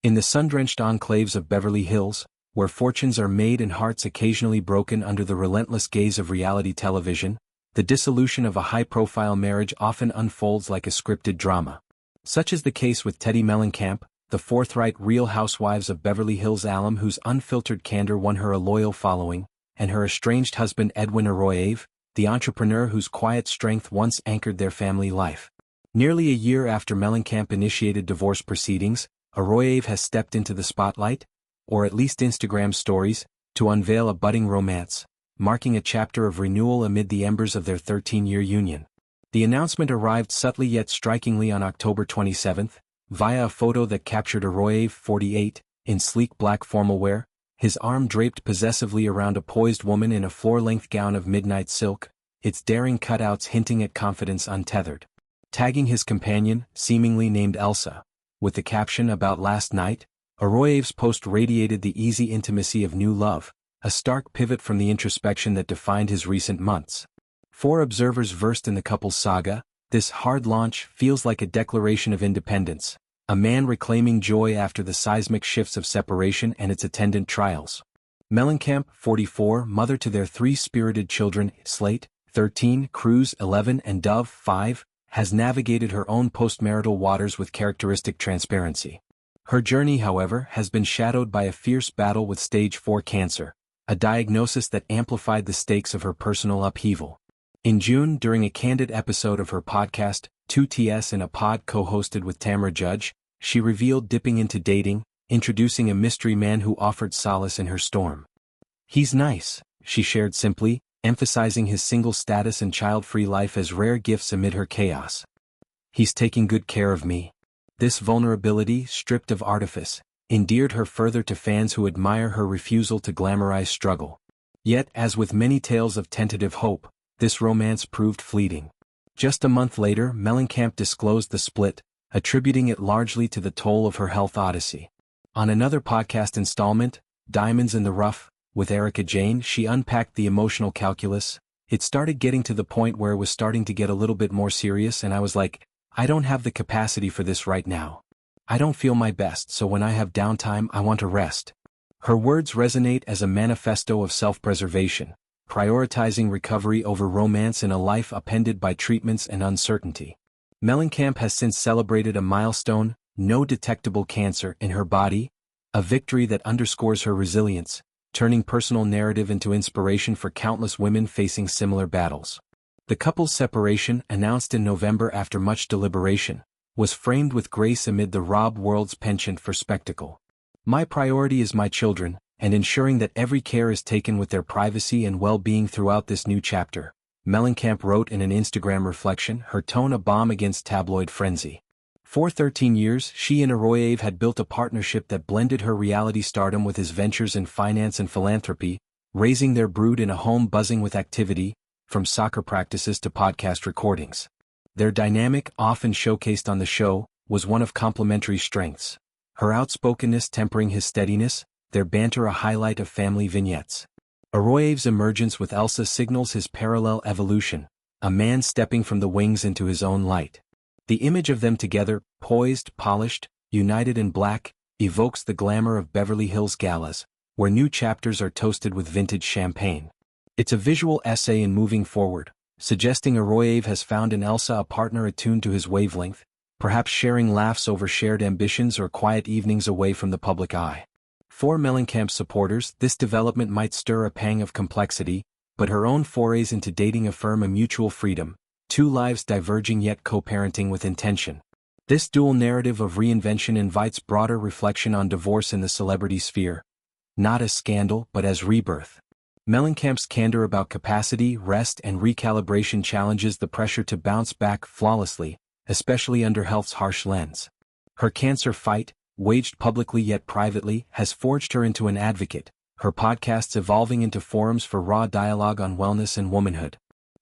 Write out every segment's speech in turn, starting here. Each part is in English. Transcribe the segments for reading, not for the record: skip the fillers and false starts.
In the sun-drenched enclaves of Beverly Hills, where fortunes are made and hearts occasionally broken under the relentless gaze of reality television, the dissolution of a high-profile marriage often unfolds like a scripted drama. Such is the case with Teddi Mellencamp, the forthright Real Housewives of Beverly Hills alum whose unfiltered candor won her a loyal following, and her estranged husband Edwin Arroyave, the entrepreneur whose quiet strength once anchored their family life. Nearly a year after Mellencamp initiated divorce proceedings, Arroyave has stepped into the spotlight, or at least Instagram stories, to unveil a budding romance, marking a chapter of renewal amid the embers of their 13-year union. The announcement arrived subtly yet strikingly on October 27, via a photo that captured Arroyave, 48, in sleek black formal wear, his arm draped possessively around a poised woman in a floor-length gown of midnight silk, its daring cutouts hinting at confidence untethered. Tagging his companion, seemingly named Elsa, with the caption "About last night," Arroyave's post radiated the easy intimacy of new love, a stark pivot from the introspection that defined his recent months. For observers versed in the couple's saga, this hard launch feels like a declaration of independence, a man reclaiming joy after the seismic shifts of separation and its attendant trials. Mellencamp, 44, mother to their three spirited children, Slate, 13, Cruz, 11, and Dove, 5, has navigated her own postmarital waters with characteristic transparency. Her journey, however, has been shadowed by a fierce battle with stage 4 cancer, a diagnosis that amplified the stakes of her personal upheaval. In June, during a candid episode of her podcast, 2TS in a Pod co-hosted with Tamra Judge, she revealed dipping into dating, introducing a mystery man who offered solace in her storm. "He's nice," she shared simply, emphasizing his single status and child-free life as rare gifts amid her chaos. "He's taking good care of me." This vulnerability, stripped of artifice, endeared her further to fans who admire her refusal to glamorize struggle. Yet, as with many tales of tentative hope, this romance proved fleeting. Just a month later, Mellencamp disclosed the split, attributing it largely to the toll of her health odyssey. On another podcast installment, Diamonds in the Rough, with Erica Jane, she unpacked the emotional calculus. "It started getting to the point where it was starting to get a little bit more serious, and I was like, I don't have the capacity for this right now. I don't feel my best, so when I have downtime I want to rest." Her words resonate as a manifesto of self-preservation, prioritizing recovery over romance in a life upended by treatments and uncertainty. Mellencamp has since celebrated a milestone, no detectable cancer in her body, a victory that underscores her resilience, turning personal narrative into inspiration for countless women facing similar battles. The couple's separation, announced in November after much deliberation, was framed with grace amid the RHOBH world's penchant for spectacle. "My priority is my children, and ensuring that every care is taken with their privacy and well-being throughout this new chapter," Mellencamp wrote in an Instagram reflection, her tone a balm against tabloid frenzy. For 13 years, she and Arroyave had built a partnership that blended her reality stardom with his ventures in finance and philanthropy, raising their brood in a home buzzing with activity, from soccer practices to podcast recordings. Their dynamic, often showcased on the show, was one of complementary strengths. Her outspokenness tempering his steadiness, their banter a highlight of family vignettes. Arroyave's emergence with Elsa signals his parallel evolution, a man stepping from the wings into his own light. The image of them together, poised, polished, united in black, evokes the glamour of Beverly Hills galas, where new chapters are toasted with vintage champagne. It's a visual essay in moving forward, suggesting Arroyave has found in Elsa a partner attuned to his wavelength, perhaps sharing laughs over shared ambitions or quiet evenings away from the public eye. For Mellencamp's supporters, this development might stir a pang of complexity, but her own forays into dating affirm a mutual freedom, two lives diverging yet co-parenting with intention. This dual narrative of reinvention invites broader reflection on divorce in the celebrity sphere, not as scandal but as rebirth. Mellencamp's candor about capacity, rest, and recalibration challenges the pressure to bounce back flawlessly, especially under health's harsh lens. Her cancer fight, waged publicly yet privately, has forged her into an advocate, her podcasts evolving into forums for raw dialogue on wellness and womanhood.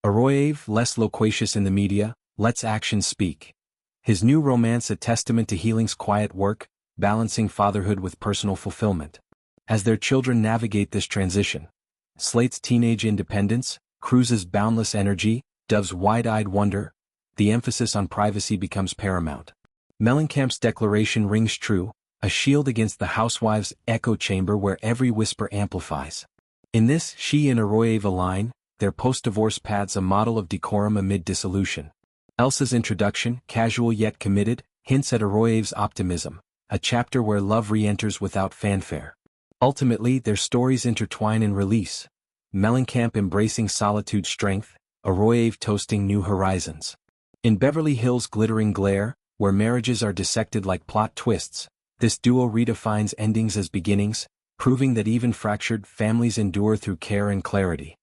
Arroyave, less loquacious in the media, lets actions speak. His new romance a testament to healing's quiet work, balancing fatherhood with personal fulfillment. As their children navigate this transition, Slate's teenage independence, Cruz's boundless energy, Dove's wide-eyed wonder, the emphasis on privacy becomes paramount. Mellencamp's declaration rings true, a shield against the housewife's echo chamber where every whisper amplifies. In this she and Arroyave align, their post-divorce paths a model of decorum amid dissolution. Elsa's introduction, casual yet committed, hints at Arroyave's optimism, a chapter where love re-enters without fanfare. Ultimately, their stories intertwine and release. Mellencamp embracing solitude's strength, Arroyave toasting new horizons. In Beverly Hills' glittering glare, where marriages are dissected like plot twists, this duo redefines endings as beginnings, proving that even fractured families endure through care and clarity.